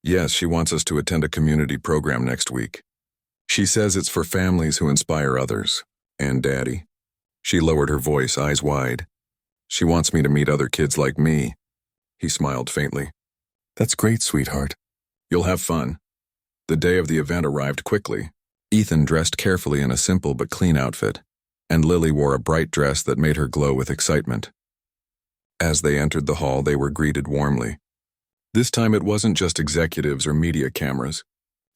Yes, she wants us to attend a community program next week. She says it's for families who inspire others. And Daddy. She lowered her voice, eyes wide. She wants me to meet other kids like me. He smiled faintly. That's great, sweetheart. You'll have fun. The day of the event arrived quickly. Ethan dressed carefully in a simple but clean outfit, and Lily wore a bright dress that made her glow with excitement. As they entered the hall, they were greeted warmly. This time it wasn't just executives or media cameras.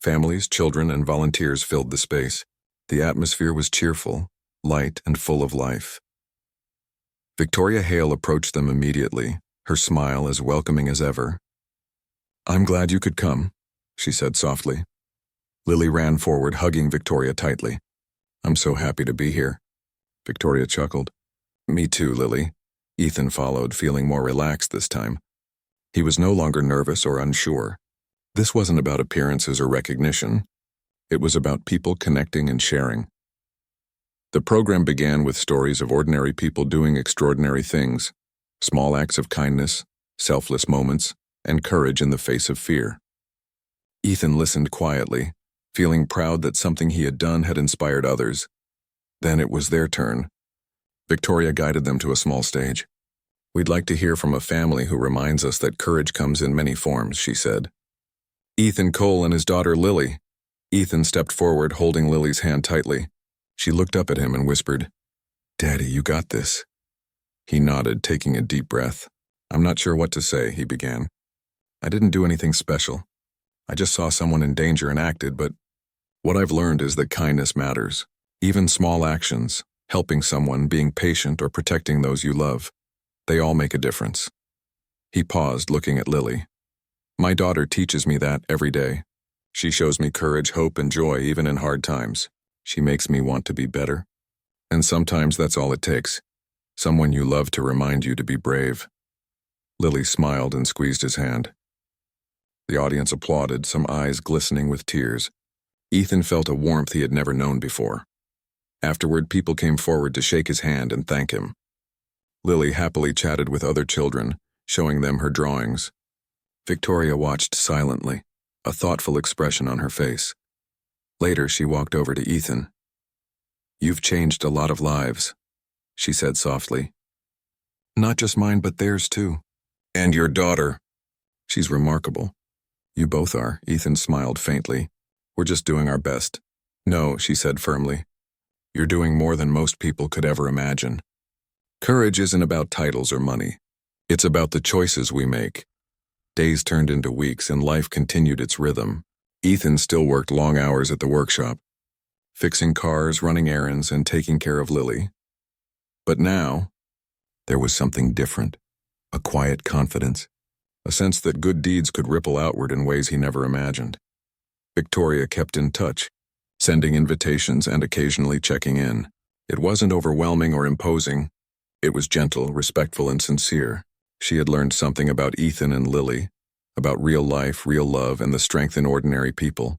Families, children, and volunteers filled the space. The atmosphere was cheerful, light, and full of life. Victoria Hale approached them immediately, her smile as welcoming as ever. I'm glad you could come, she said softly. Lily ran forward, hugging Victoria tightly. I'm so happy to be here. Victoria chuckled. Me too, Lily. Ethan followed, feeling more relaxed this time. He was no longer nervous or unsure. This wasn't about appearances or recognition. It was about people connecting and sharing. The program began with stories of ordinary people doing extraordinary things, small acts of kindness, selfless moments, and courage in the face of fear. Ethan listened quietly, feeling proud that something he had done had inspired others. Then it was their turn. Victoria guided them to a small stage. We'd like to hear from a family who reminds us that courage comes in many forms, she said. Ethan Cole and his daughter Lily. Ethan stepped forward, holding Lily's hand tightly. She looked up at him and whispered, Daddy, you got this. He nodded, taking a deep breath. I'm not sure what to say, he began. I didn't do anything special. I just saw someone in danger and acted, but what I've learned is that kindness matters. Even small actions, helping someone, being patient, or protecting those you love, they all make a difference. He paused, looking at Lily. My daughter teaches me that every day. She shows me courage, hope, and joy even in hard times. She makes me want to be better. And sometimes that's all it takes. Someone you love to remind you to be brave. Lily smiled and squeezed his hand. The audience applauded, some eyes glistening with tears. Ethan felt a warmth he had never known before. Afterward, people came forward to shake his hand and thank him. Lily happily chatted with other children, showing them her drawings. Victoria watched silently, a thoughtful expression on her face. Later, she walked over to Ethan. You've changed a lot of lives, she said softly. Not just mine, but theirs too. And your daughter. She's remarkable. You both are, Ethan smiled faintly. We're just doing our best. No, she said firmly. You're doing more than most people could ever imagine. Courage isn't about titles or money. It's about the choices we make. Days turned into weeks and life continued its rhythm. Ethan still worked long hours at the workshop, fixing cars, running errands, and taking care of Lily. But now, there was something different, a quiet confidence, a sense that good deeds could ripple outward in ways he never imagined. Victoria kept in touch, sending invitations and occasionally checking in. It wasn't overwhelming or imposing. It was gentle, respectful, and sincere. She had learned something about Ethan and Lily, about real life, real love, and the strength in ordinary people.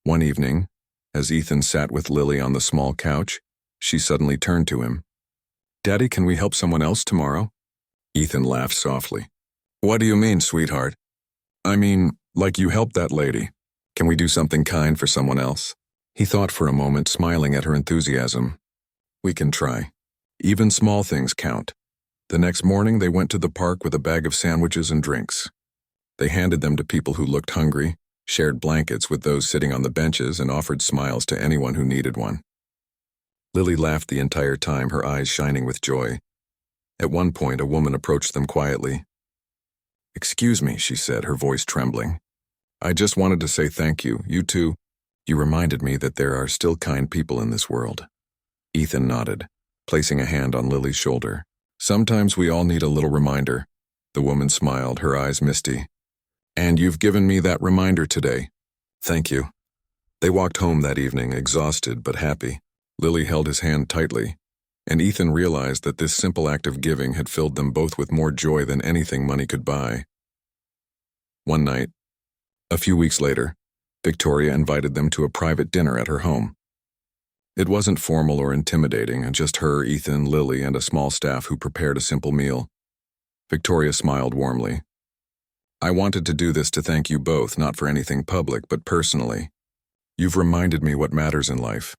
One evening, as Ethan sat with Lily on the small couch, she suddenly turned to him. Daddy, can we help someone else tomorrow? Ethan laughed softly. What do you mean, sweetheart? I mean, like you helped that lady. Can we do something kind for someone else? He thought for a moment, smiling at her enthusiasm. We can try. Even small things count. The next morning, they went to the park with a bag of sandwiches and drinks. They handed them to people who looked hungry, shared blankets with those sitting on the benches, and offered smiles to anyone who needed one. Lily laughed the entire time, her eyes shining with joy. At one point, a woman approached them quietly. Excuse me, she said, her voice trembling. I just wanted to say thank you, you too. You reminded me that there are still kind people in this world. Ethan nodded, placing a hand on Lily's shoulder. Sometimes we all need a little reminder. The woman smiled, her eyes misty. And you've given me that reminder today. Thank you. They walked home that evening, exhausted but happy. Lily held his hand tightly, and Ethan realized that this simple act of giving had filled them both with more joy than anything money could buy. One night, a few weeks later, Victoria invited them to a private dinner at her home. It wasn't formal or intimidating, just her, Ethan, Lily, and a small staff who prepared a simple meal. Victoria smiled warmly. I wanted to do this to thank you both, not for anything public, but personally. You've reminded me what matters in life: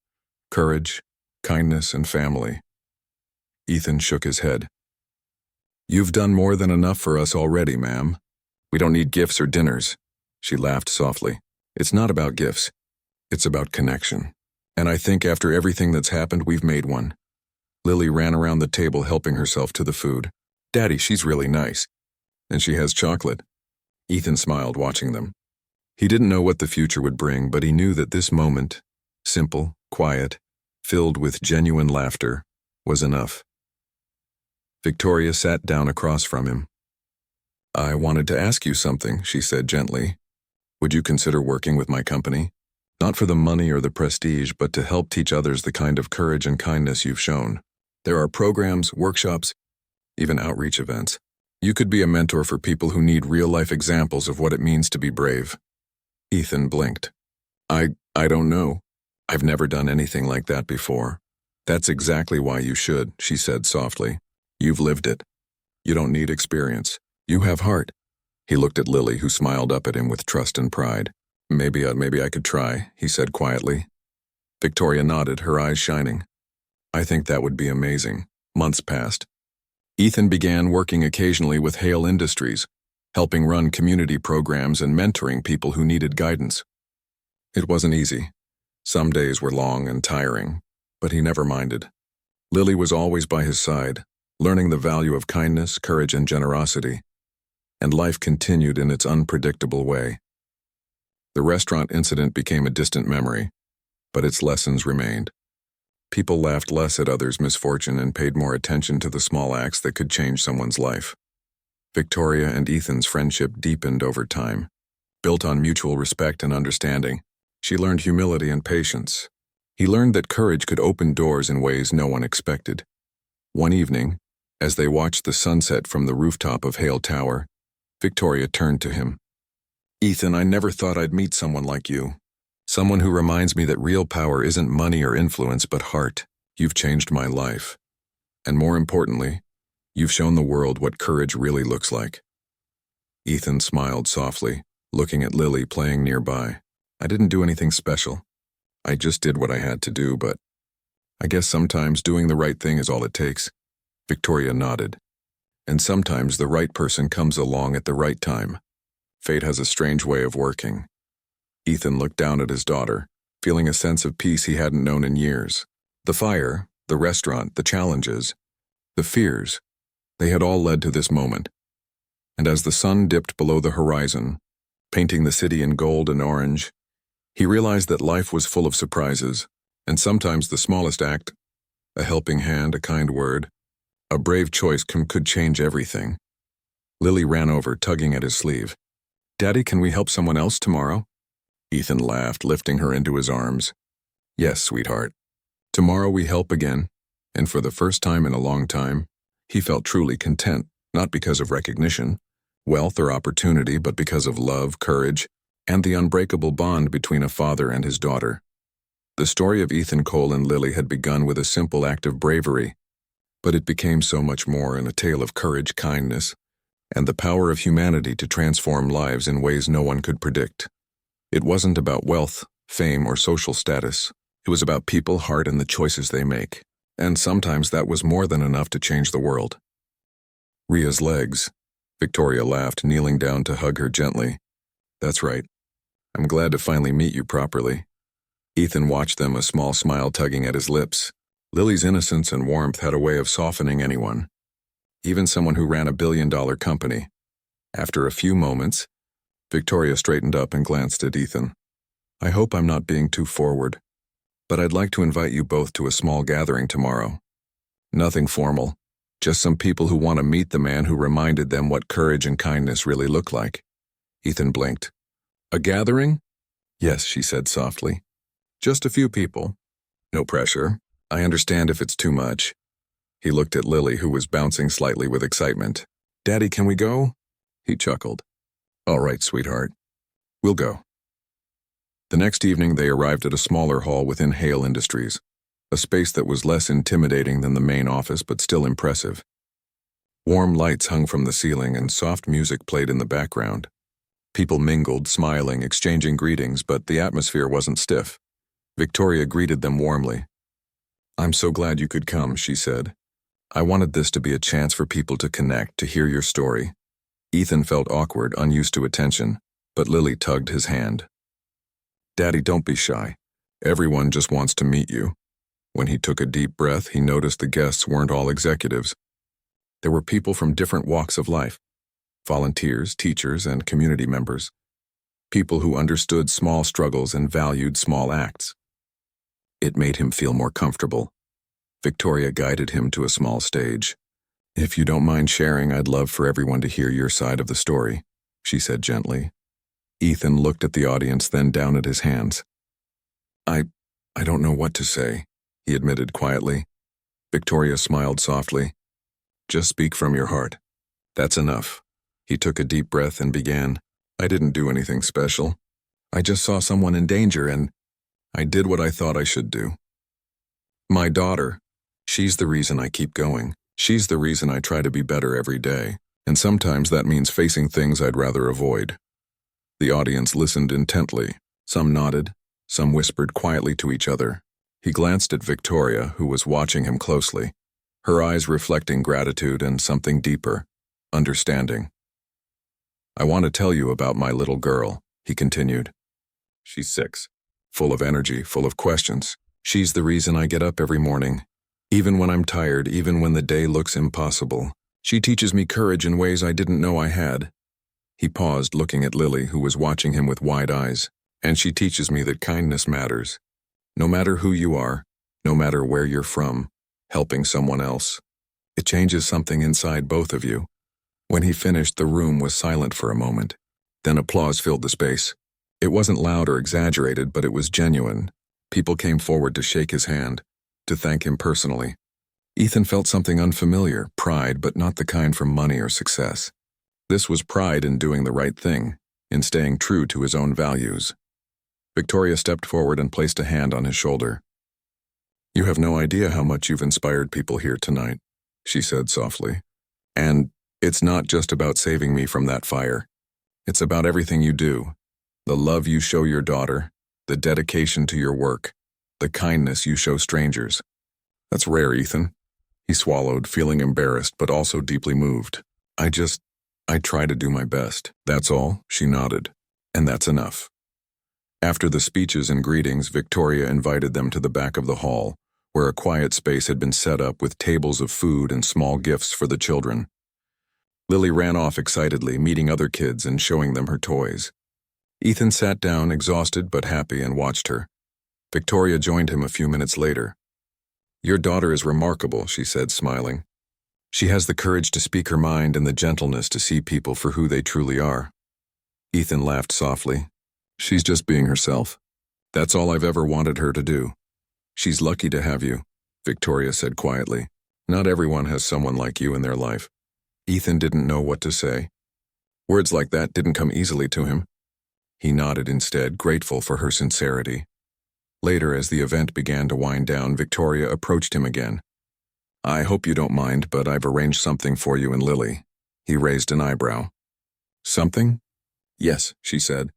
courage, kindness, and family. Ethan shook his head. You've done more than enough for us already, ma'am. We don't need gifts or dinners. She laughed softly. It's not about gifts. It's about connection. And I think after everything that's happened, we've made one. Lily ran around the table helping herself to the food. Daddy, she's really nice. And she has chocolate. Ethan smiled, watching them. He didn't know what the future would bring, but he knew that this moment, simple, quiet, filled with genuine laughter, was enough. Victoria sat down across from him. I wanted to ask you something, she said gently. Would you consider working with my company? Not for the money or the prestige, but to help teach others the kind of courage and kindness you've shown. There are programs, workshops, even outreach events. You could be a mentor for people who need real-life examples of what it means to be brave. Ethan blinked. I don't know. I've never done anything like that before. That's exactly why you should, she said softly. You've lived it. You don't need experience. You have heart. He looked at Lily, who smiled up at him with trust and pride. Maybe I could try, he said quietly. Victoria nodded, her eyes shining. I think that would be amazing. Months passed. Ethan began working occasionally with Hale Industries, helping run community programs and mentoring people who needed guidance. It wasn't easy. Some days were long and tiring, but he never minded. Lily was always by his side, learning the value of kindness, courage, and generosity. And life continued in its unpredictable way. The restaurant incident became a distant memory, but its lessons remained. People laughed less at others' misfortune and paid more attention to the small acts that could change someone's life. Victoria and Ethan's friendship deepened over time. Built on mutual respect and understanding, she learned humility and patience. He learned that courage could open doors in ways no one expected. One evening, as they watched the sunset from the rooftop of Hale Tower, Victoria turned to him. Ethan, I never thought I'd meet someone like you. Someone who reminds me that real power isn't money or influence, but heart. You've changed my life. And more importantly, you've shown the world what courage really looks like. Ethan smiled softly, looking at Lily playing nearby. I didn't do anything special. I just did what I had to do, but I guess sometimes doing the right thing is all it takes. Victoria nodded. And sometimes the right person comes along at the right time. Fate has a strange way of working. Ethan looked down at his daughter, feeling a sense of peace he hadn't known in years. The fire, the restaurant, the challenges, the fears, they had all led to this moment. And as the sun dipped below the horizon, painting the city in gold and orange, he realized that life was full of surprises, and sometimes the smallest act, a helping hand, a kind word, a brave choice could change everything. Lily ran over, tugging at his sleeve. Daddy, can we help someone else tomorrow? Ethan laughed, lifting her into his arms. Yes, sweetheart. Tomorrow we help again, and for the first time in a long time, he felt truly content, not because of recognition, wealth, or opportunity, but because of love, courage, and the unbreakable bond between a father and his daughter. The story of Ethan Cole and Lily had begun with a simple act of bravery, but it became so much more in a tale of courage, kindness, and the power of humanity to transform lives in ways no one could predict. It wasn't about wealth, fame, or social status. It was about people, heart, and the choices they make. And sometimes that was more than enough to change the world. Ria's legs. Victoria laughed, kneeling down to hug her gently. That's right. I'm glad to finally meet you properly. Ethan watched them, a small smile tugging at his lips. Lily's innocence and warmth had a way of softening anyone, even someone who ran a billion-dollar company. After a few moments, Victoria straightened up and glanced at Ethan. I hope I'm not being too forward, but I'd like to invite you both to a small gathering tomorrow. Nothing formal, just some people who want to meet the man who reminded them what courage and kindness really look like. Ethan blinked. A gathering? Yes, she said softly. Just a few people. No pressure. I understand if it's too much. He looked at Lily, who was bouncing slightly with excitement. Daddy, can we go? He chuckled. All right, sweetheart. We'll go. The next evening, they arrived at a smaller hall within Hale Industries, a space that was less intimidating than the main office but still impressive. Warm lights hung from the ceiling and soft music played in the background. People mingled, smiling, exchanging greetings, but the atmosphere wasn't stiff. Victoria greeted them warmly. "I'm so glad you could come," she said. "I wanted this to be a chance for people to connect, to hear your story." Ethan felt awkward, unused to attention, but Lily tugged his hand. "Daddy, don't be shy. Everyone just wants to meet you." When he took a deep breath, he noticed the guests weren't all executives. There were people from different walks of life: volunteers, teachers, and community members. People who understood small struggles and valued small acts. It made him feel more comfortable. Victoria guided him to a small stage. "If you don't mind sharing, I'd love for everyone to hear your side of the story," she said gently. Ethan looked at the audience, then down at his hands. I don't know what to say," he admitted quietly. Victoria smiled softly. "Just speak from your heart. That's enough." He took a deep breath and began. "I didn't do anything special. I just saw someone in danger and I did what I thought I should do. My daughter, she's the reason I keep going. She's the reason I try to be better every day, and sometimes that means facing things I'd rather avoid." The audience listened intently. Some nodded, some whispered quietly to each other. He glanced at Victoria, who was watching him closely, her eyes reflecting gratitude and something deeper, understanding. "I want to tell you about my little girl," he continued. "She's 6, full of energy, full of questions. She's the reason I get up every morning. Even when I'm tired, even when the day looks impossible, she teaches me courage in ways I didn't know I had." He paused, looking at Lily, who was watching him with wide eyes. "And she teaches me that kindness matters. No matter who you are, no matter where you're from, helping someone else. It changes something inside both of you." When he finished, the room was silent for a moment. Then applause filled the space. It wasn't loud or exaggerated, but it was genuine. People came forward to shake his hand, to thank him personally. Ethan felt something unfamiliar, pride, but not the kind from money or success. This was pride in doing the right thing, in staying true to his own values. Victoria stepped forward and placed a hand on his shoulder. "You have no idea how much you've inspired people here tonight," she said softly. "And it's not just about saving me from that fire. It's about everything you do. The love you show your daughter, the dedication to your work, the kindness you show strangers. That's rare, Ethan." He swallowed, feeling embarrassed but also deeply moved. I try to do my best. That's all," she nodded. "And that's enough." After the speeches and greetings, Victoria invited them to the back of the hall, where a quiet space had been set up with tables of food and small gifts for the children. Lily ran off excitedly, meeting other kids and showing them her toys. Ethan sat down, exhausted but happy, and watched her. Victoria joined him a few minutes later. "Your daughter is remarkable," she said, smiling. "She has the courage to speak her mind and the gentleness to see people for who they truly are." Ethan laughed softly. "She's just being herself. That's all I've ever wanted her to do." "She's lucky to have you," Victoria said quietly. "Not everyone has someone like you in their life." Ethan didn't know what to say. Words like that didn't come easily to him. He nodded instead, grateful for her sincerity. Later, as the event began to wind down, Victoria approached him again. "I hope you don't mind, but I've arranged something for you and Lily." He raised an eyebrow. "Something?" "Yes," she said.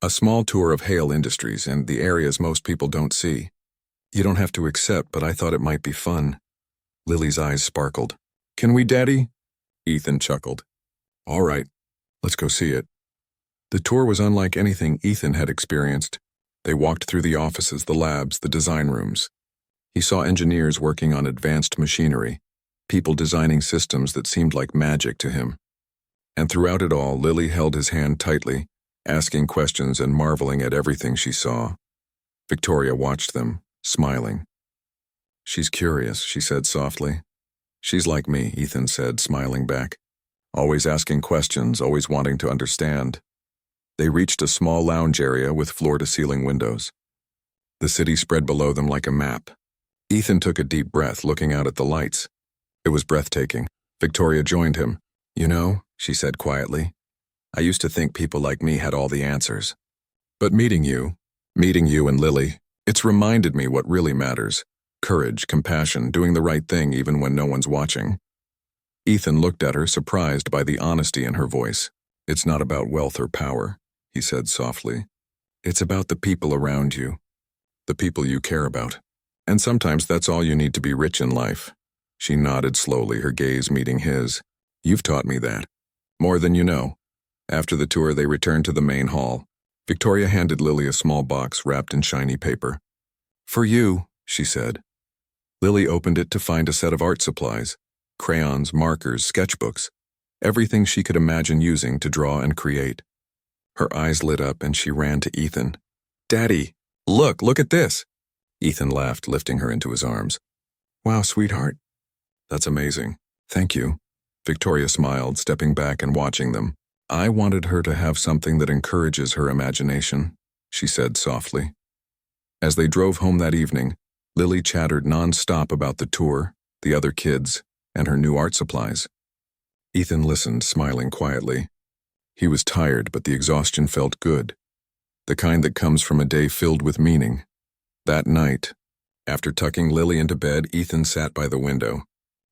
"A small tour of Hale Industries and the areas most people don't see. You don't have to accept, but I thought it might be fun." Lily's eyes sparkled. "Can we, Daddy?" Ethan chuckled. "All right, let's go see it." The tour was unlike anything Ethan had experienced. They walked through the offices, the labs, the design rooms. He saw engineers working on advanced machinery, people designing systems that seemed like magic to him. And throughout it all, Lily held his hand tightly, asking questions and marveling at everything she saw. Victoria watched them, smiling. "She's curious," she said softly. "She's like me," Ethan said, smiling back. "Always asking questions, always wanting to understand." They reached a small lounge area with floor-to-ceiling windows. The city spread below them like a map. Ethan took a deep breath, looking out at the lights. It was breathtaking. Victoria joined him. "You know," she said quietly, "I used to think people like me had all the answers. But meeting you and Lily, it's reminded me what really matters. Courage, compassion, doing the right thing even when no one's watching." Ethan looked at her, surprised by the honesty in her voice. "It's not about wealth or power," he said softly. "It's about the people around you, the people you care about. And sometimes that's all you need to be rich in life." She nodded slowly, her gaze meeting his. "You've taught me that. More than you know." After the tour, they returned to the main hall. Victoria handed Lily a small box wrapped in shiny paper. "For you," she said. Lily opened it to find a set of art supplies, crayons, markers, sketchbooks, everything she could imagine using to draw and create. Her eyes lit up and she ran to Ethan. "Daddy, look at this." Ethan laughed, lifting her into his arms. "Wow, sweetheart. That's amazing. Thank you." Victoria smiled, stepping back and watching them. "I wanted her to have something that encourages her imagination," she said softly. As they drove home that evening, Lily chattered non-stop about the tour, the other kids, and her new art supplies. Ethan listened, smiling quietly. He was tired, but the exhaustion felt good, the kind that comes from a day filled with meaning. That night, after tucking Lily into bed, Ethan sat by the window,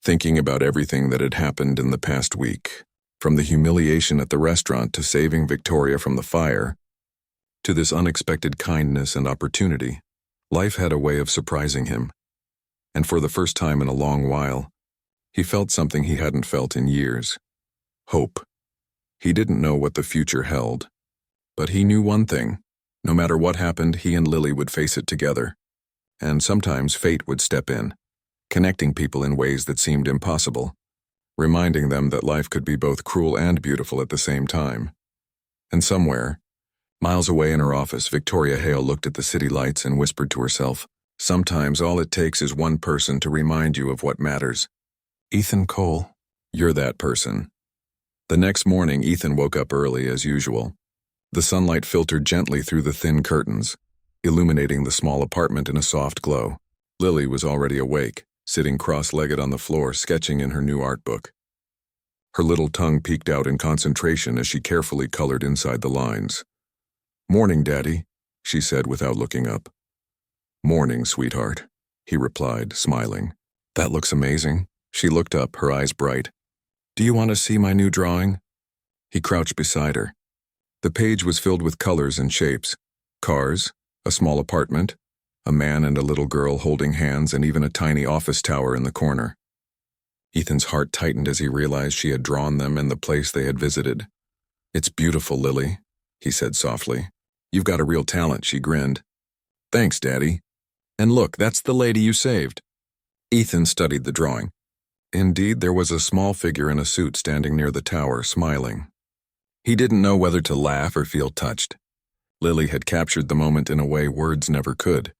thinking about everything that had happened in the past week, from the humiliation at the restaurant to saving Victoria from the fire, to this unexpected kindness and opportunity. Life had a way of surprising him, and for the first time in a long while, he felt something he hadn't felt in years: hope. He didn't know what the future held, but he knew one thing: no matter what happened, he and Lily would face it together. And sometimes fate would step in, connecting people in ways that seemed impossible, reminding them that life could be both cruel and beautiful at the same time. And somewhere, miles away in her office, Victoria Hale looked at the city lights and whispered to herself, "Sometimes all it takes is one person to remind you of what matters." Ethan Cole, you're that person. The next morning, Ethan woke up early as usual. The sunlight filtered gently through the thin curtains, illuminating the small apartment in a soft glow. Lily was already awake, sitting cross-legged on the floor, sketching in her new art book. Her little tongue peeked out in concentration as she carefully colored inside the lines. "Morning, Daddy," she said without looking up. "Morning, sweetheart," he replied, smiling. "That looks amazing." She looked up, her eyes bright. "Do you want to see my new drawing?" He crouched beside her. The page was filled with colors and shapes: cars, a small apartment, a man and a little girl holding hands, and even a tiny office tower in the corner. Ethan's heart tightened as he realized she had drawn them and the place they had visited. "It's beautiful, Lily," he said softly. "You've got a real talent," she grinned. "Thanks, Daddy. And look, that's the lady you saved." Ethan studied the drawing. Indeed, there was a small figure in a suit standing near the tower, smiling. He didn't know whether to laugh or feel touched. Lily had captured the moment in a way words never could.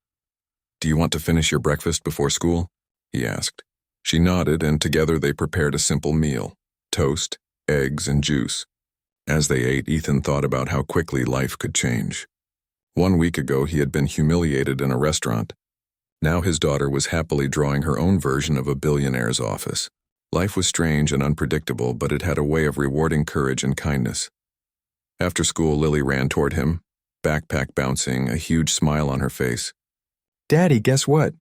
"Do you want to finish your breakfast before school?" he asked. She nodded, and together they prepared a simple meal: toast, eggs, and juice. As they ate, Ethan thought about how quickly life could change. 1 week ago, he had been humiliated in a restaurant. Now his daughter was happily drawing her own version of a billionaire's office. Life was strange and unpredictable, but it had a way of rewarding courage and kindness. After school, Lily ran toward him, backpack bouncing, a huge smile on her face. "Daddy, guess what?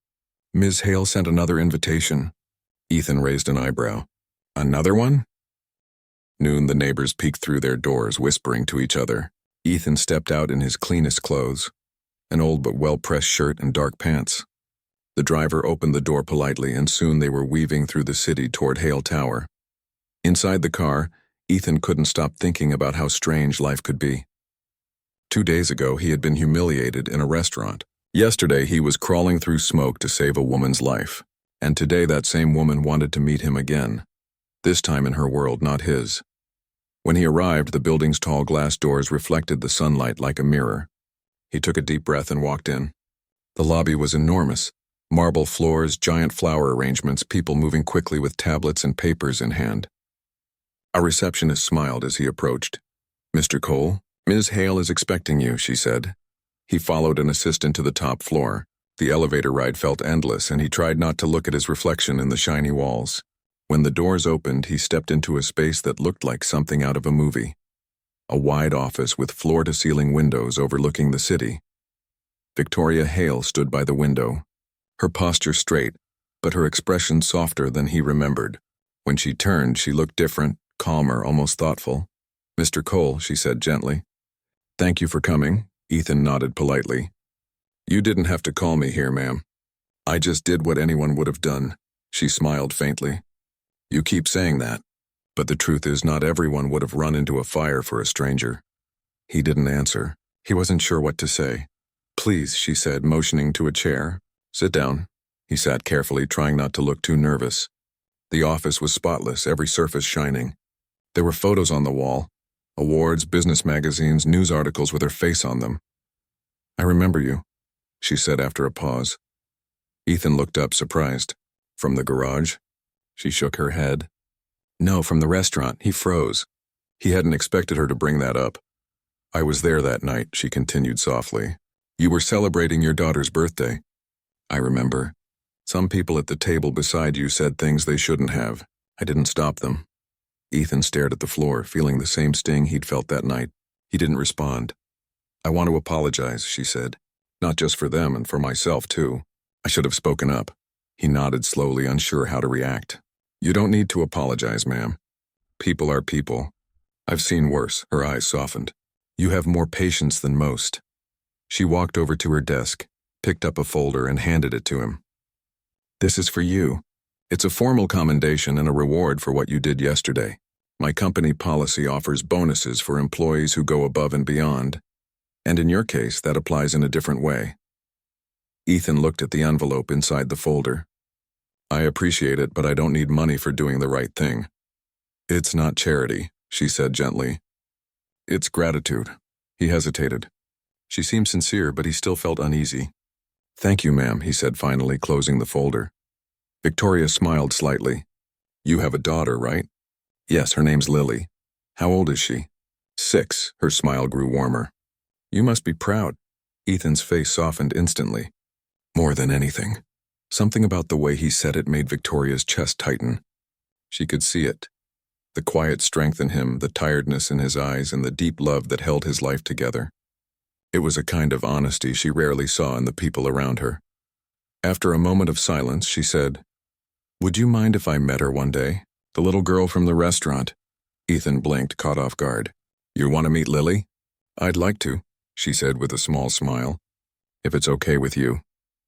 Ms. Hale sent another invitation." Ethan raised an eyebrow. "Another one?" Noon, the neighbors peeked through their doors, whispering to each other. Ethan stepped out in his cleanest clothes, an old but well-pressed shirt and dark pants. The driver opened the door politely, and soon they were weaving through the city toward Hale Tower. Inside the car, Ethan couldn't stop thinking about how strange life could be. 2 days ago, he had been humiliated in a restaurant. Yesterday, he was crawling through smoke to save a woman's life. And today, that same woman wanted to meet him again. This time in her world, not his. When he arrived, the building's tall glass doors reflected the sunlight like a mirror. He took a deep breath and walked in. The lobby was enormous. Marble floors, giant flower arrangements, people moving quickly with tablets and papers in hand. A receptionist smiled as he approached. "Mr. Cole, Ms. Hale is expecting you," she said. He followed an assistant to the top floor. The elevator ride felt endless, and he tried not to look at his reflection in the shiny walls. When the doors opened, he stepped into a space that looked like something out of a movie. A wide office with floor-to-ceiling windows overlooking the city. Victoria Hale stood by the window, her posture straight, but her expression softer than he remembered. When she turned, she looked different, calmer, almost thoughtful. "Mr. Cole," she said gently. "Thank you for coming." Ethan nodded politely. "You didn't have to call me here, ma'am. I just did what anyone would have done." She smiled faintly. "You keep saying that, but the truth is not everyone would have run into a fire for a stranger." He didn't answer. He wasn't sure what to say. "Please," she said, motioning to a chair. "Sit down." He sat carefully, trying not to look too nervous. The office was spotless, every surface shining. There were photos on the wall, awards, business magazines, news articles with her face on them. "I remember you," she said after a pause. Ethan looked up, surprised. "From the garage?" She shook her head. "No, from the restaurant." He froze. He hadn't expected her to bring that up. "I was there that night," she continued softly. "You were celebrating your daughter's birthday. I remember. Some people at the table beside you said things they shouldn't have. I didn't stop them." Ethan stared at the floor, feeling the same sting he'd felt that night. He didn't respond. "I want to apologize," she said. "Not just for them and for myself, too. I should have spoken up." He nodded slowly, unsure how to react. "You don't need to apologize, ma'am. People are people. I've seen worse." Her eyes softened. "You have more patience than most." She walked over to her desk, picked up a folder, and handed it to him. "This is for you. It's a formal commendation and a reward for what you did yesterday. My company policy offers bonuses for employees who go above and beyond, and in your case, that applies in a different way." Ethan looked at the envelope inside the folder. "I appreciate it, but I don't need money for doing the right thing." "It's not charity," she said gently. "It's gratitude." He hesitated. She seemed sincere, but he still felt uneasy. "Thank you, ma'am," he said finally, closing the folder. Victoria smiled slightly. "You have a daughter, right?" "Yes, her name's Lily." "How old is she?" 6. Her smile grew warmer. "You must be proud." Ethan's face softened instantly. More than anything. Something about the way he said it made Victoria's chest tighten. She could see it. The quiet strength in him, the tiredness in his eyes, and the deep love that held his life together. It was a kind of honesty she rarely saw in the people around her. After a moment of silence, she said, "Would you mind if I met her one day? The little girl from the restaurant." Ethan blinked, caught off guard. "You want to meet Lily?" "I'd like to," she said with a small smile. "If it's okay with you."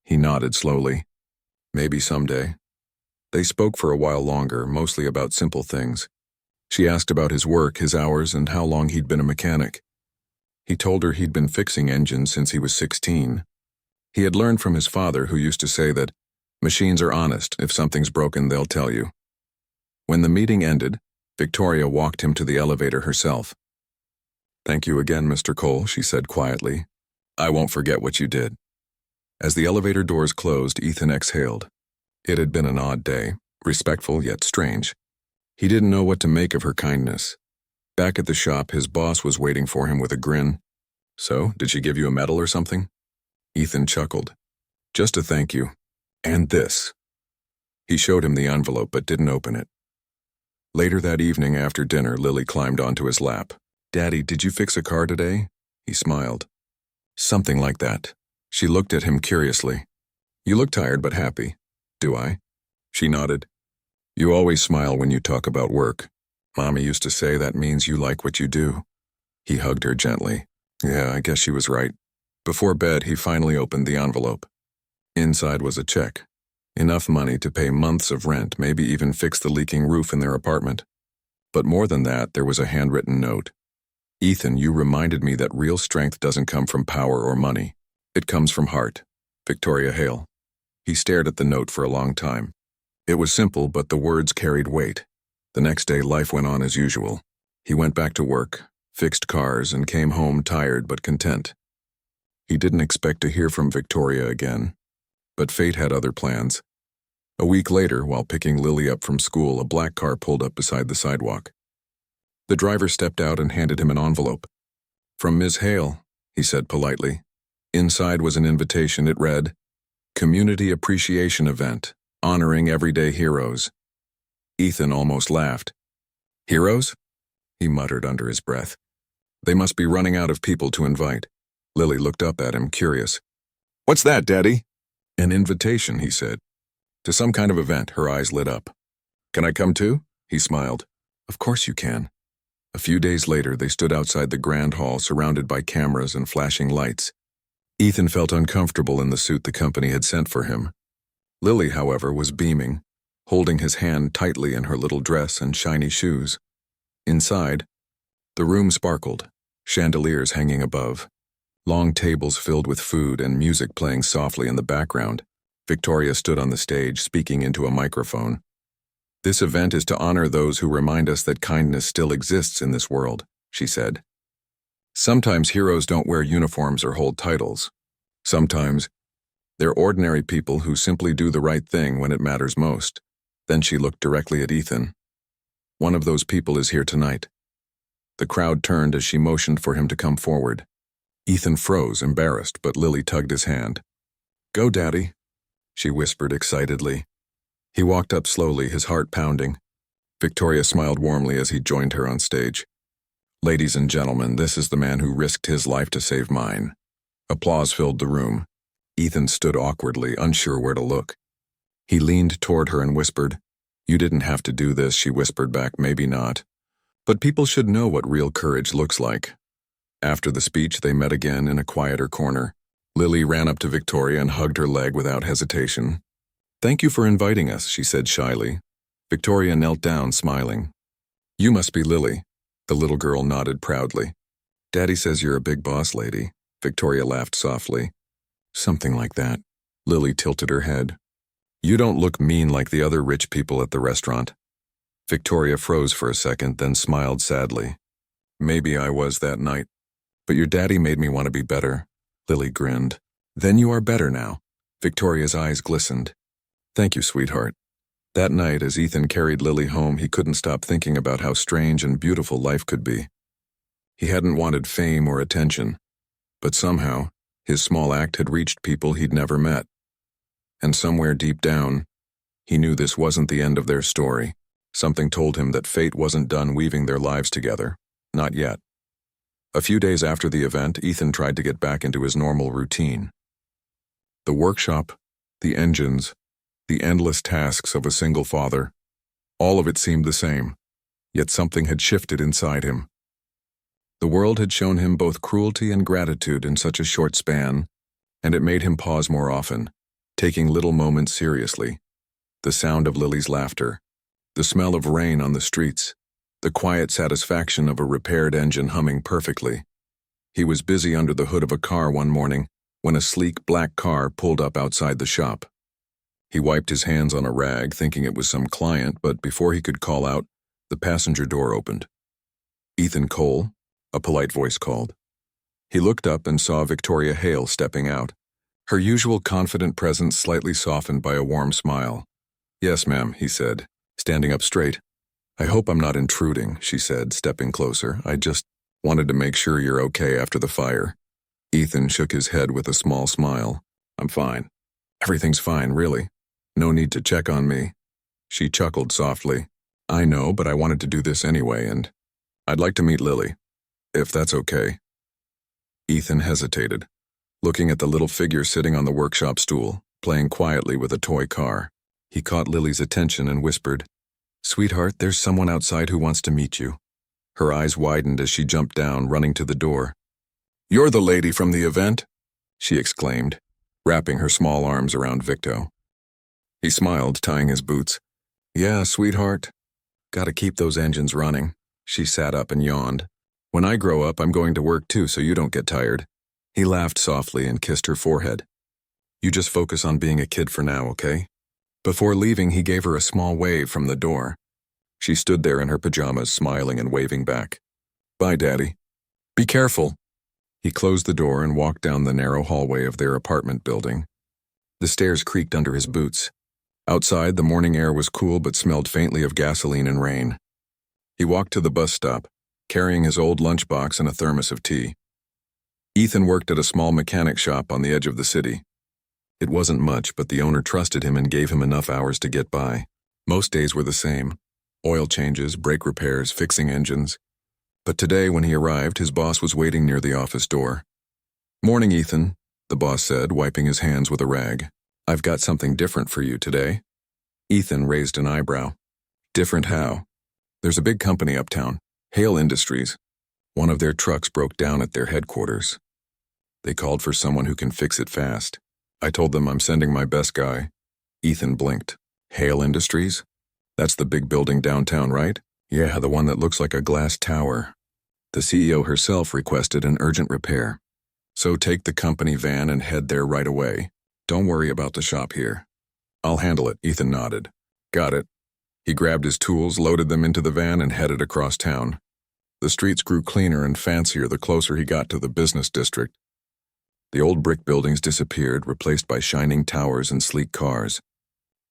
He nodded slowly. "Maybe someday." They spoke for a while longer, mostly about simple things. She asked about his work, his hours, and how long he'd been a mechanic. He told her he'd been fixing engines since he was 16. He had learned from his father, who used to say that machines are honest. If something's broken, they'll tell you. When the meeting ended, Victoria walked him to the elevator herself. "Thank you again, Mr. Cole," she said quietly. "I won't forget what you did." As the elevator doors closed, Ethan exhaled. It had been an odd day, respectful yet strange. He didn't know what to make of her kindness. Back at the shop, his boss was waiting for him with a grin. "So, did she give you a medal or something?" Ethan chuckled. "Just a thank you. And this." He showed him the envelope but didn't open it. Later that evening after dinner, Lily climbed onto his lap. "Daddy, did you fix a car today?" He smiled. "Something like that." She looked at him curiously. "You look tired but happy." "Do I?" She nodded. "You always smile when you talk about work. Mommy used to say that means you like what you do." He hugged her gently. Yeah, I guess she was right. Before bed, he finally opened the envelope. Inside was a check. Enough money to pay months of rent, maybe even fix the leaking roof in their apartment. But more than that, there was a handwritten note. "Ethan, you reminded me that real strength doesn't come from power or money. It comes from heart. Victoria Hale." He stared at the note for a long time. It was simple, but the words carried weight. The next day, life went on as usual. He went back to work, fixed cars, and came home tired but content. He didn't expect to hear from Victoria again, but fate had other plans. A week later, while picking Lily up from school, a black car pulled up beside the sidewalk. The driver stepped out and handed him an envelope. "From Ms. Hale," he said politely. Inside was an invitation. It read, "Community Appreciation Event, honoring everyday heroes." Ethan almost laughed. "Heroes?" he muttered under his breath. "They must be running out of people to invite." Lily looked up at him, curious. "What's that, Daddy?" "An invitation," he said. "To some kind of event." Her eyes lit up. Can I come too? He smiled. Of course you can. A few days later, they stood outside the grand hall surrounded by cameras and flashing lights. Ethan felt uncomfortable in the suit the company had sent for him. Lily, however, was beaming, holding his hand tightly in her little dress and shiny shoes. Inside, the room sparkled, chandeliers hanging above, long tables filled with food and music playing softly in the background. Victoria stood on the stage, speaking into a microphone. This event is to honor those who remind us that kindness still exists in this world, she said. Sometimes heroes don't wear uniforms or hold titles. Sometimes they're ordinary people who simply do the right thing when it matters most. Then she looked directly at Ethan. One of those people is here tonight. The crowd turned as she motioned for him to come forward. Ethan froze, embarrassed, but Lily tugged his hand. Go, Daddy, she whispered excitedly. He walked up slowly, his heart pounding. Victoria smiled warmly as he joined her on stage. Ladies and gentlemen, this is the man who risked his life to save mine. Applause filled the room. Ethan stood awkwardly, unsure where to look. He leaned toward her and whispered, You didn't have to do this, she whispered back, maybe not. But people should know what real courage looks like. After the speech, they met again in a quieter corner. Lily ran up to Victoria and hugged her leg without hesitation. Thank you for inviting us, she said shyly. Victoria knelt down, smiling. You must be Lily. The little girl nodded proudly. Daddy says you're a big boss lady. Victoria laughed softly. Something like that. Lily tilted her head. You don't look mean like the other rich people at the restaurant. Victoria froze for a second, then smiled sadly. Maybe I was that night. But your daddy made me want to be better. Lily grinned. Then you are better now. Victoria's eyes glistened. Thank you, sweetheart. That night, as Ethan carried Lily home, he couldn't stop thinking about how strange and beautiful life could be. He hadn't wanted fame or attention, but somehow, his small act had reached people he'd never met. And somewhere deep down, he knew this wasn't the end of their story. Something told him that fate wasn't done weaving their lives together. Not yet. A few days after the event, Ethan tried to get back into his normal routine. The workshop, the engines, the endless tasks of a single father, all of it seemed the same, yet something had shifted inside him. The world had shown him both cruelty and gratitude in such a short span, and it made him pause more often, taking little moments seriously. The sound of Lily's laughter, the smell of rain on the streets, the quiet satisfaction of a repaired engine humming perfectly. He was busy under the hood of a car one morning when a sleek black car pulled up outside the shop. He wiped his hands on a rag, thinking it was some client, but before he could call out, the passenger door opened. Ethan Cole, a polite voice called. He looked up and saw Victoria Hale stepping out, her usual confident presence slightly softened by a warm smile. Yes, ma'am, he said, standing up straight. I hope I'm not intruding, she said, stepping closer. I just wanted to make sure you're okay after the fire. Ethan shook his head with a small smile. I'm fine. Everything's fine, really. No need to check on me. She chuckled softly. I know, but I wanted to do this anyway, and I'd like to meet Lily, if that's okay. Ethan hesitated, looking at the little figure sitting on the workshop stool, playing quietly with a toy car. He caught Lily's attention and whispered, Sweetheart, there's someone outside who wants to meet you. Her eyes widened as she jumped down, running to the door. You're the lady from the event? She exclaimed, wrapping her small arms around Victo. He smiled, tying his boots. Yeah, sweetheart. Gotta keep those engines running. She sat up and yawned. When I grow up, I'm going to work too, so you don't get tired. He laughed softly and kissed her forehead. You just focus on being a kid for now, okay? Before leaving, he gave her a small wave from the door. She stood there in her pajamas, smiling and waving back. Bye, Daddy. Be careful. He closed the door and walked down the narrow hallway of their apartment building. The stairs creaked under his boots. Outside, the morning air was cool but smelled faintly of gasoline and rain. He walked to the bus stop, carrying his old lunchbox and a thermos of tea. Ethan worked at a small mechanic shop on the edge of the city. It wasn't much, but the owner trusted him and gave him enough hours to get by. Most days were the same. Oil changes, brake repairs, fixing engines. But today, when he arrived, his boss was waiting near the office door. Morning, Ethan, the boss said, wiping his hands with a rag. I've got something different for you today. Ethan raised an eyebrow. Different how? There's a big company uptown, Hale Industries. One of their trucks broke down at their headquarters. They called for someone who can fix it fast. I told them I'm sending my best guy. Ethan blinked. Hale Industries? That's the big building downtown, right? Yeah, the one that looks like a glass tower. The CEO herself requested an urgent repair. So take the company van and head there right away. Don't worry about the shop here. I'll handle it, Ethan nodded. Got it. He grabbed his tools, loaded them into the van, and headed across town. The streets grew cleaner and fancier the closer he got to the business district. The old brick buildings disappeared, replaced by shining towers and sleek cars.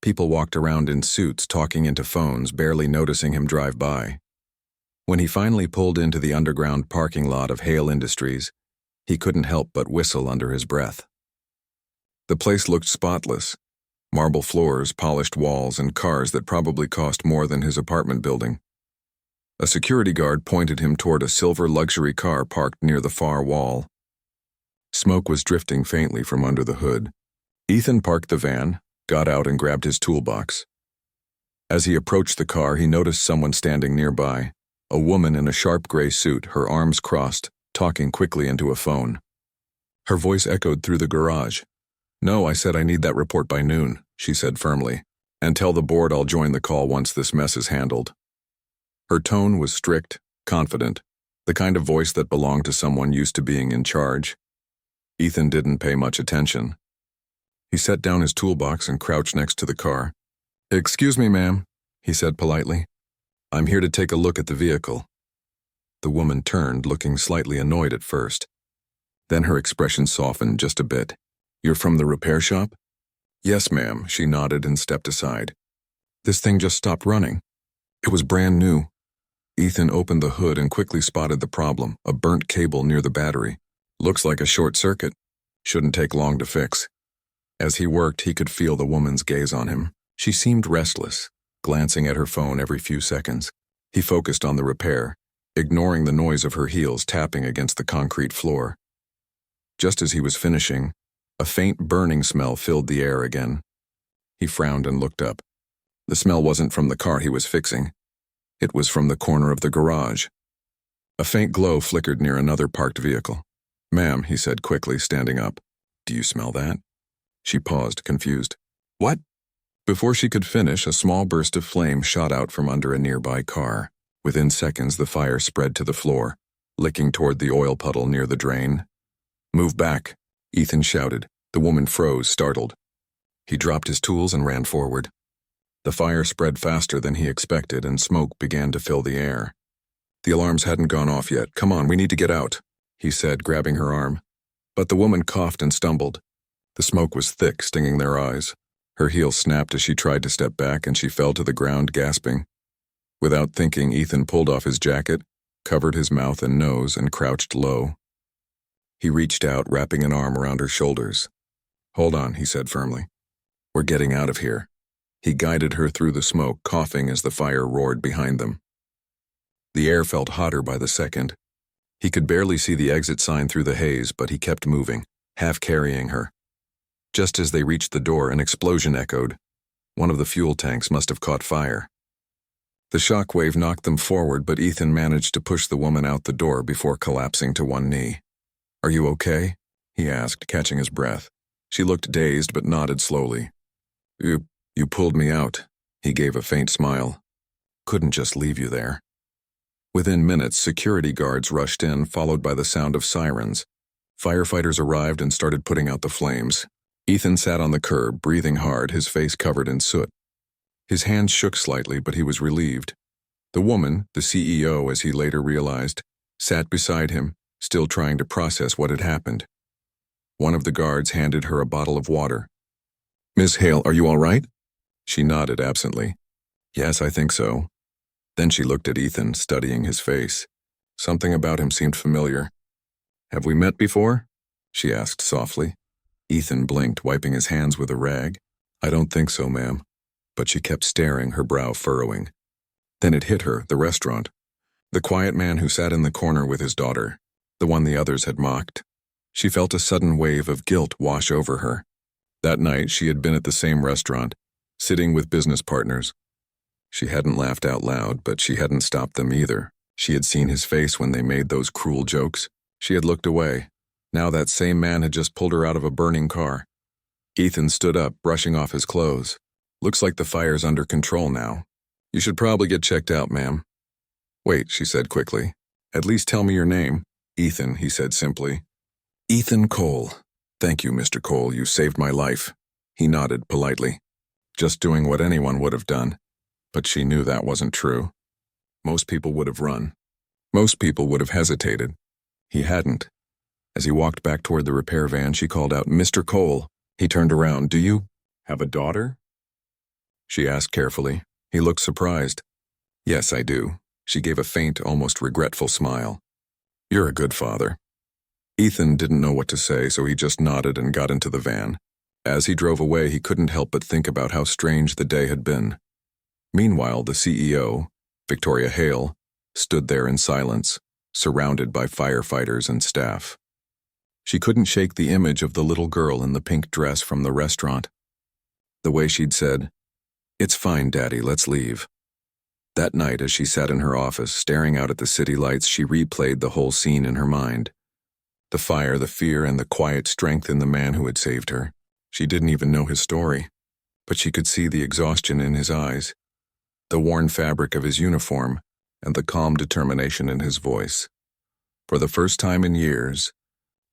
People walked around in suits, talking into phones, barely noticing him drive by. When he finally pulled into the underground parking lot of Hale Industries, he couldn't help but whistle under his breath. The place looked spotless. Marble floors, polished walls, and cars that probably cost more than his apartment building. A security guard pointed him toward a silver luxury car parked near the far wall. Smoke was drifting faintly from under the hood. Ethan parked the van, got out and grabbed his toolbox. As he approached the car, he noticed someone standing nearby, a woman in a sharp gray suit, her arms crossed, talking quickly into a phone. Her voice echoed through the garage. No, I said I need that report by noon, she said firmly, and tell the board I'll join the call once this mess is handled. Her tone was strict, confident, the kind of voice that belonged to someone used to being in charge. Ethan didn't pay much attention. He set down his toolbox and crouched next to the car. Excuse me, ma'am, he said politely. I'm here to take a look at the vehicle. The woman turned, looking slightly annoyed at first. Then her expression softened just a bit. You're from the repair shop? Yes, ma'am, she nodded and stepped aside. This thing just stopped running. It was brand new. Ethan opened the hood and quickly spotted the problem, a burnt cable near the battery. Looks like a short circuit. Shouldn't take long to fix. As he worked, he could feel the woman's gaze on him. She seemed restless, glancing at her phone every few seconds. He focused on the repair, ignoring the noise of her heels tapping against the concrete floor. Just as he was finishing, a faint burning smell filled the air again. He frowned and looked up. The smell wasn't from the car he was fixing. It was from the corner of the garage. A faint glow flickered near another parked vehicle. Ma'am, he said quickly, standing up. Do you smell that? She paused, confused. What? Before she could finish, a small burst of flame shot out from under a nearby car. Within seconds, the fire spread to the floor, licking toward the oil puddle near the drain. Move back, Ethan shouted. The woman froze, startled. He dropped his tools and ran forward. The fire spread faster than he expected, and smoke began to fill the air. The alarms hadn't gone off yet. Come on, we need to get out, he said, grabbing her arm. But the woman coughed and stumbled. The smoke was thick, stinging their eyes. Her heel snapped as she tried to step back, and she fell to the ground, gasping. Without thinking, Ethan pulled off his jacket, covered his mouth and nose, and crouched low. He reached out, wrapping an arm around her shoulders. Hold on, he said firmly. We're getting out of here. He guided her through the smoke, coughing as the fire roared behind them. The air felt hotter by the second. He could barely see the exit sign through the haze, but he kept moving, half carrying her. Just as they reached the door, an explosion echoed. One of the fuel tanks must have caught fire. The shockwave knocked them forward, but Ethan managed to push the woman out the door before collapsing to one knee. Are you okay? He asked, catching his breath. She looked dazed but nodded slowly. You pulled me out. He gave a faint smile. Couldn't just leave you there. Within minutes, security guards rushed in, followed by the sound of sirens. Firefighters arrived and started putting out the flames. Ethan sat on the curb, breathing hard, his face covered in soot. His hands shook slightly, but he was relieved. The woman, the CEO as he later realized, sat beside him, still trying to process what had happened. One of the guards handed her a bottle of water. Miss Hale, are you all right? She nodded absently. Yes, I think so. Then she looked at Ethan, studying his face. Something about him seemed familiar. Have we met before? She asked softly. Ethan blinked, wiping his hands with a rag. I don't think so, ma'am. But she kept staring, her brow furrowing. Then it hit her, the restaurant. The quiet man who sat in the corner with his daughter, the one the others had mocked. She felt a sudden wave of guilt wash over her. That night she had been at the same restaurant, sitting with business partners. She hadn't laughed out loud, but she hadn't stopped them either. She had seen his face when they made those cruel jokes. She had looked away. Now that same man had just pulled her out of a burning car. Ethan stood up, brushing off his clothes. Looks like the fire's under control now. You should probably get checked out, ma'am. Wait, she said quickly. At least tell me your name. Ethan, he said simply. Ethan Cole. Thank you, Mr. Cole, you saved my life. He nodded politely. Just doing what anyone would have done. But she knew that wasn't true. Most people would have run. Most people would have hesitated. He hadn't. As he walked back toward the repair van, she called out, Mr. Cole. He turned around. Do you have a daughter? She asked carefully. He looked surprised. Yes, I do. She gave a faint, almost regretful smile. You're a good father. Ethan didn't know what to say, so he just nodded and got into the van. As he drove away, he couldn't help but think about how strange the day had been. Meanwhile, the CEO, Victoria Hale, stood there in silence, surrounded by firefighters and staff. She couldn't shake the image of the little girl in the pink dress from the restaurant. The way she'd said, "It's fine, Daddy, let's leave." That night, as she sat in her office, staring out at the city lights, she replayed the whole scene in her mind. The fire, the fear, and the quiet strength in the man who had saved her. She didn't even know his story, but she could see the exhaustion in his eyes, the worn fabric of his uniform, and the calm determination in his voice. For the first time in years,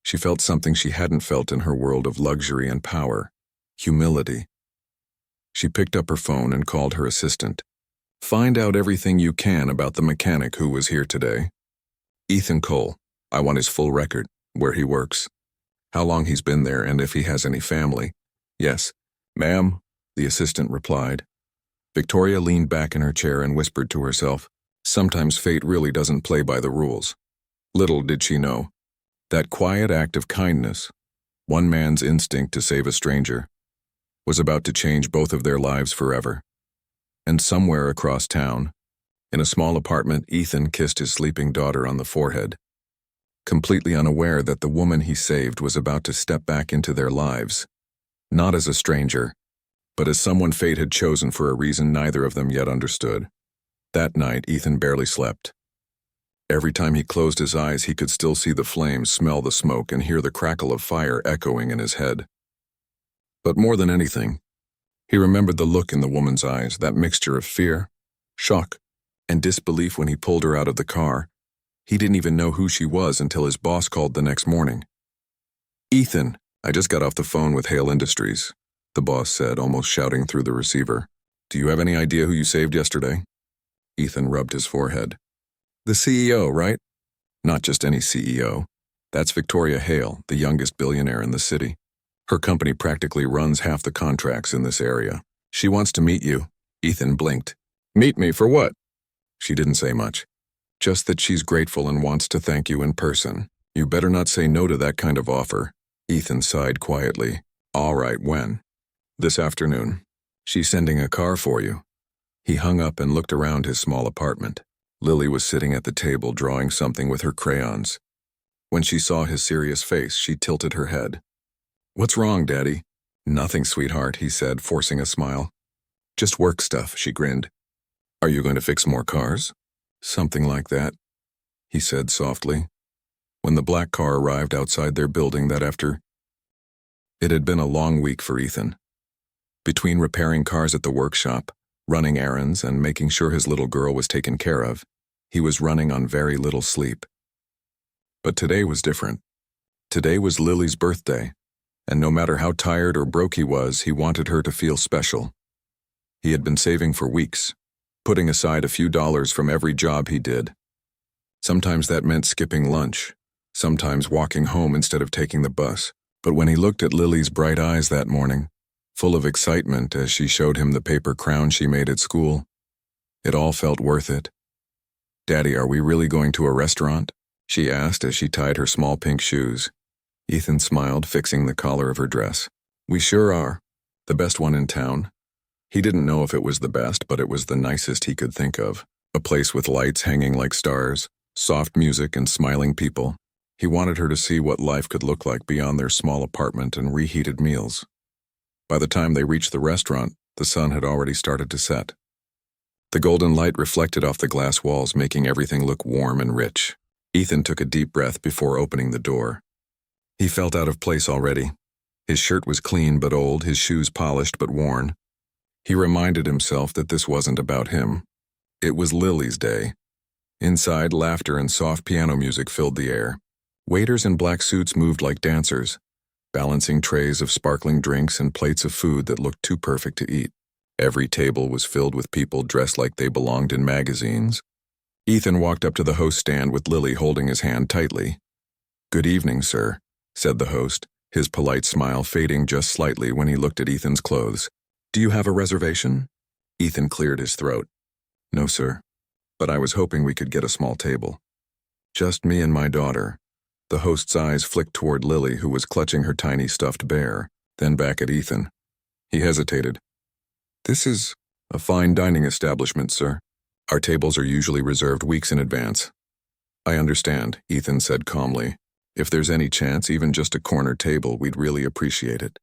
she felt something she hadn't felt in her world of luxury and power, humility. She picked up her phone and called her assistant. Find out everything you can about the mechanic who was here today. Ethan Cole. I want his full record, where he works, how long he's been there, and if he has any family. Yes, ma'am, the assistant replied. Victoria leaned back in her chair and whispered to herself, sometimes fate really doesn't play by the rules. Little did she know. That quiet act of kindness, one man's instinct to save a stranger, was about to change both of their lives forever. And somewhere across town, in a small apartment, Ethan kissed his sleeping daughter on the forehead, completely unaware that the woman he saved was about to step back into their lives, not as a stranger, but as someone fate had chosen for a reason neither of them yet understood. That night, Ethan barely slept. Every time he closed his eyes, he could still see the flames, smell the smoke, and hear the crackle of fire echoing in his head. But more than anything, he remembered the look in the woman's eyes, that mixture of fear, shock, and disbelief when he pulled her out of the car. He didn't even know who she was until his boss called the next morning. Ethan, I just got off the phone with Hale Industries, the boss said, almost shouting through the receiver. Do you have any idea who you saved yesterday? Ethan rubbed his forehead. The CEO, right? Not just any CEO. That's Victoria Hale, the youngest billionaire in the city. Her company practically runs half the contracts in this area. She wants to meet you. Ethan blinked. Meet me for what? She didn't say much. Just that she's grateful and wants to thank you in person. You better not say no to that kind of offer. Ethan sighed quietly. All right, when? This afternoon. She's sending a car for you. He hung up and looked around his small apartment. Lily was sitting at the table drawing something with her crayons. When she saw his serious face, she tilted her head. What's wrong, Daddy? Nothing, sweetheart, he said, forcing a smile. Just work stuff, she grinned. Are you going to fix more cars? Something like that, he said softly. When the black car arrived outside their building that after, it had been a long week for Ethan. Between repairing cars at the workshop, running errands, and making sure his little girl was taken care of, he was running on very little sleep. But today was different. Today was Lily's birthday, and no matter how tired or broke he was, he wanted her to feel special. He had been saving for weeks, putting aside a few dollars from every job he did. Sometimes that meant skipping lunch, sometimes walking home instead of taking the bus. But when he looked at Lily's bright eyes that morning, full of excitement as she showed him the paper crown she made at school, it all felt worth it. Daddy, are we really going to a restaurant? She asked as she tied her small pink shoes. Ethan smiled, fixing the collar of her dress. We sure are. The best one in town. He didn't know if it was the best, but it was the nicest he could think of. A place with lights hanging like stars, soft music, and smiling people. He wanted her to see what life could look like beyond their small apartment and reheated meals. By the time they reached the restaurant, the sun had already started to set. The golden light reflected off the glass walls, making everything look warm and rich. Ethan took a deep breath before opening the door. He felt out of place already. His shirt was clean but old, his shoes polished but worn. He reminded himself that this wasn't about him. It was Lily's day. Inside, laughter and soft piano music filled the air. Waiters in black suits moved like dancers, balancing trays of sparkling drinks and plates of food that looked too perfect to eat. Every table was filled with people dressed like they belonged in magazines. Ethan walked up to the host stand with Lily holding his hand tightly. "Good evening, sir," said the host, his polite smile fading just slightly when he looked at Ethan's clothes. "Do you have a reservation?" Ethan cleared his throat. "No, sir, but I was hoping we could get a small table. Just me and my daughter." The host's eyes flicked toward Lily, who was clutching her tiny stuffed bear, then back at Ethan. He hesitated. "This is a fine dining establishment, sir. Our tables are usually reserved weeks in advance." "I understand," Ethan said calmly. "If there's any chance, even just a corner table, we'd really appreciate it."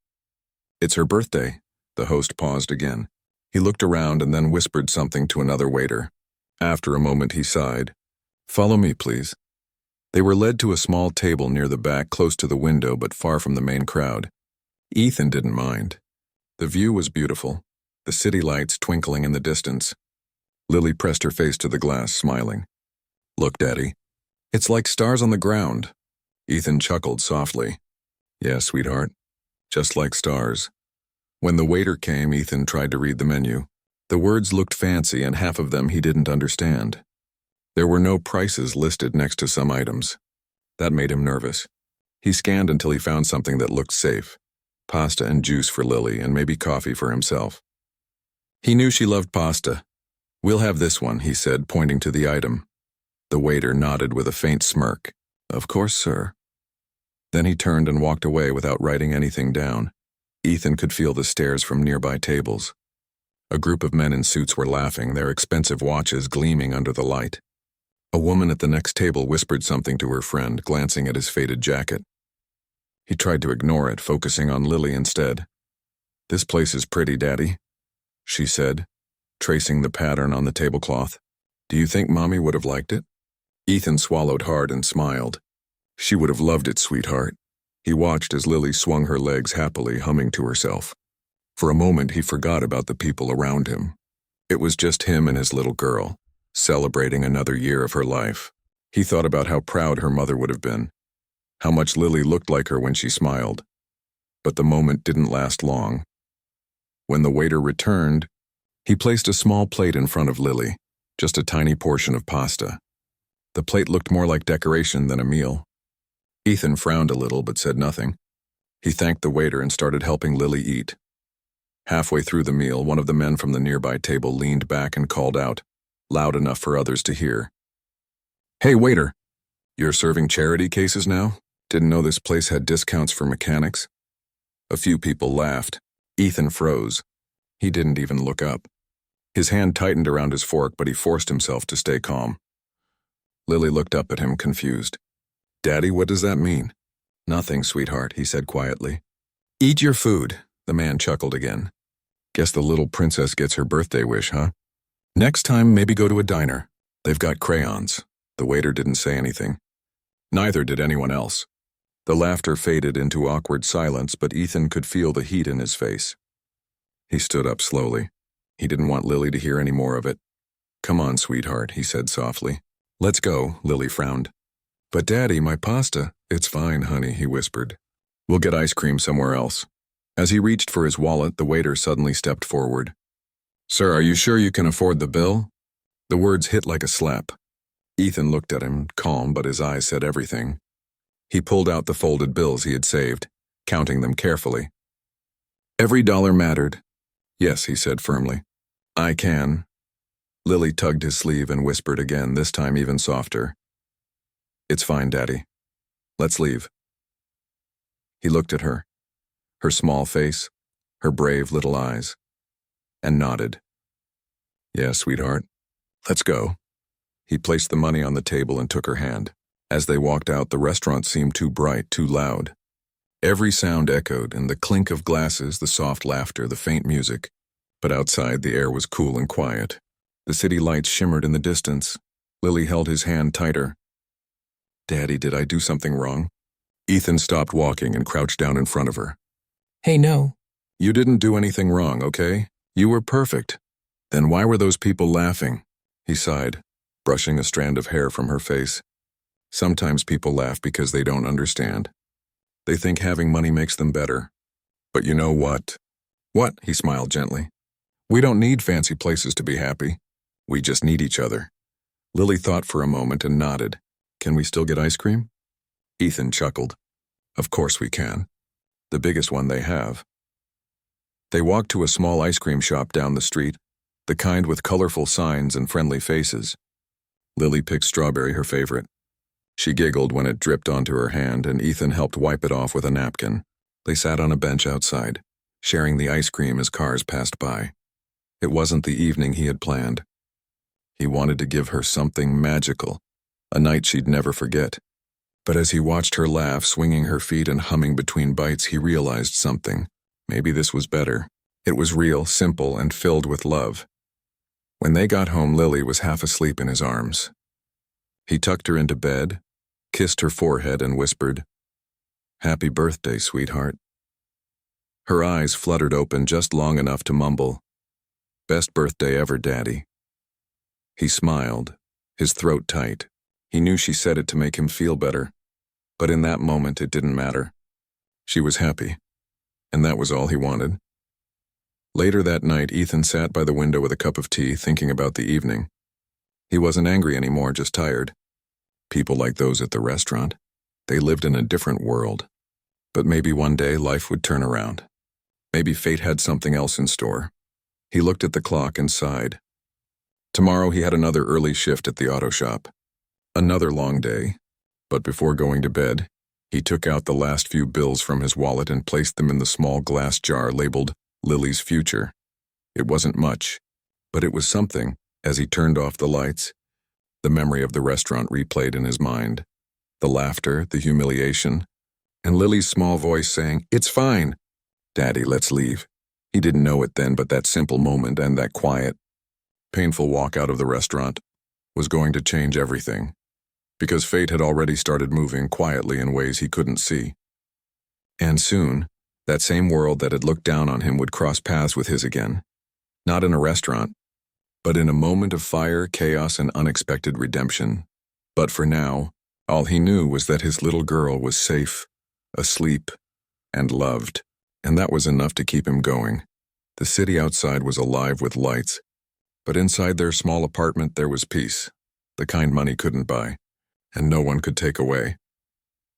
"It's her birthday." The host paused again. He looked around and then whispered something to another waiter. After a moment, he sighed. "Follow me, please." They were led to a small table near the back, close to the window but far from the main crowd. Ethan didn't mind. The view was beautiful, the city lights twinkling in the distance. Lily pressed her face to the glass, smiling. "Look, Daddy. It's like stars on the ground." Ethan chuckled softly. "Yeah, sweetheart. Just like stars." When the waiter came, Ethan tried to read the menu. The words looked fancy, and half of them he didn't understand. There were no prices listed next to some items. That made him nervous. He scanned until he found something that looked safe. Pasta and juice for Lily, and maybe coffee for himself. He knew she loved pasta. "We'll have this one," he said, pointing to the item. The waiter nodded with a faint smirk. "Of course, sir." Then he turned and walked away without writing anything down. Ethan could feel the stares from nearby tables. A group of men in suits were laughing, their expensive watches gleaming under the light. A woman at the next table whispered something to her friend, glancing at his faded jacket. He tried to ignore it, focusing on Lily instead. "This place is pretty, Daddy," she said, tracing the pattern on the tablecloth. "Do you think Mommy would have liked it?" Ethan swallowed hard and smiled. "She would have loved it, sweetheart." He watched as Lily swung her legs happily, humming to herself. For a moment, he forgot about the people around him. It was just him and his little girl, celebrating another year of her life. He thought about how proud her mother would have been, how much Lily looked like her when she smiled. But the moment didn't last long. When the waiter returned, he placed a small plate in front of Lily, just a tiny portion of pasta. The plate looked more like decoration than a meal. Ethan frowned a little but said nothing. He thanked the waiter and started helping Lily eat. Halfway through the meal, one of the men from the nearby table leaned back and called out, loud enough for others to hear. "Hey, waiter, you're serving charity cases now? Didn't know this place had discounts for mechanics." A few people laughed. Ethan froze. He didn't even look up. His hand tightened around his fork, but he forced himself to stay calm. Lily looked up at him, confused. "Daddy, what does that mean?" "Nothing, sweetheart," he said quietly. "Eat your food," the man chuckled again. "Guess the little princess gets her birthday wish, huh? Next time, maybe go to a diner. They've got crayons." The waiter didn't say anything. Neither did anyone else. The laughter faded into awkward silence, but Ethan could feel the heat in his face. He stood up slowly. He didn't want Lily to hear any more of it. "Come on, sweetheart," he said softly. "Let's go," Lily frowned. "But Daddy, my pasta." "It's fine, honey," he whispered. "We'll get ice cream somewhere else." As he reached for his wallet, the waiter suddenly stepped forward. "Sir, are you sure you can afford the bill?" The words hit like a slap. Ethan looked at him, calm, but his eyes said everything. He pulled out the folded bills he had saved, counting them carefully. Every dollar mattered. "Yes," he said firmly. "I can." Lily tugged his sleeve and whispered again, this time even softer. "It's fine, Daddy. Let's leave." He looked at her, her small face, her brave little eyes, and nodded. "Yeah, sweetheart. Let's go." He placed the money on the table and took her hand. As they walked out, the restaurant seemed too bright, too loud. Every sound echoed, and the clink of glasses, the soft laughter, the faint music. But outside, the air was cool and quiet. The city lights shimmered in the distance. Lily held his hand tighter. Daddy, did I do something wrong? Ethan stopped walking and crouched down in front of her. Hey, no. You didn't do anything wrong, okay? You were perfect. Then why were those people laughing? He sighed, brushing a strand of hair from her face. Sometimes people laugh because they don't understand. They think having money makes them better. But you know what? What? He smiled gently. We don't need fancy places to be happy. We just need each other. Lily thought for a moment and nodded. Can we still get ice cream? Ethan chuckled. Of course we can. The biggest one they have. They walked to a small ice cream shop down the street, the kind with colorful signs and friendly faces. Lily picked strawberry, her favorite. She giggled when it dripped onto her hand, and Ethan helped wipe it off with a napkin. They sat on a bench outside, sharing the ice cream as cars passed by. It wasn't the evening he had planned. He wanted to give her something magical, a night she'd never forget. But as he watched her laugh, swinging her feet and humming between bites, he realized something. Maybe this was better. It was real, simple, and filled with love. When they got home, Lily was half asleep in his arms. He tucked her into bed, kissed her forehead, and whispered, "Happy birthday, sweetheart." Her eyes fluttered open just long enough to mumble, "Best birthday ever, Daddy." He smiled, his throat tight. He knew she said it to make him feel better, but in that moment it didn't matter. She was happy, and that was all he wanted. Later that night, Ethan sat by the window with a cup of tea, thinking about the evening. He wasn't angry anymore, just tired. People like those at the restaurant, they lived in a different world. But maybe one day life would turn around. Maybe fate had something else in store. He looked at the clock and sighed. Tomorrow he had another early shift at the auto shop. Another long day. But before going to bed, he took out the last few bills from his wallet and placed them in the small glass jar labeled Lily's Future. It wasn't much, but it was something. As he turned off the lights, the memory of the restaurant replayed in his mind. The laughter, the humiliation, and Lily's small voice saying, "It's fine. Daddy, let's leave." He didn't know it then, but that simple moment and that quiet, painful walk out of the restaurant was going to change everything, because fate had already started moving quietly in ways he couldn't see. And soon, that same world that had looked down on him would cross paths with his again. Not in a restaurant, but in a moment of fire, chaos, and unexpected redemption. But for now, all he knew was that his little girl was safe, asleep, and loved, and that was enough to keep him going. The city outside was alive with lights, but inside their small apartment there was peace, the kind money couldn't buy, and no one could take away.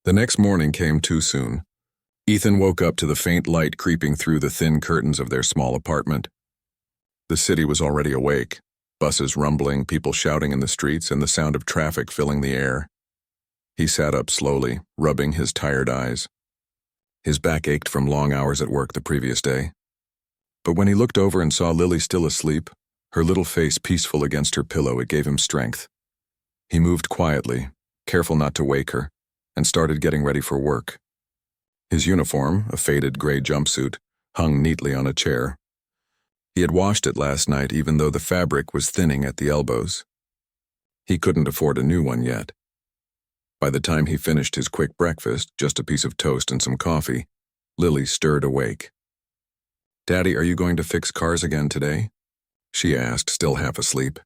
The next morning came too soon. Ethan woke up to the faint light creeping through the thin curtains of their small apartment. The city was already awake, buses rumbling, people shouting in the streets, and the sound of traffic filling the air. He sat up slowly, rubbing his tired eyes. His back ached from long hours at work the previous day. But when he looked over and saw Lily still asleep, her little face peaceful against her pillow, it gave him strength. He moved quietly, careful not to wake her, and started getting ready for work. His uniform, a faded gray jumpsuit, hung neatly on a chair. He had washed it last night, even though the fabric was thinning at the elbows. He couldn't afford a new one yet. By the time he finished his quick breakfast, just a piece of toast and some coffee, Lily stirred awake. "Daddy, are you going to fix cars again today?" she asked, still half asleep.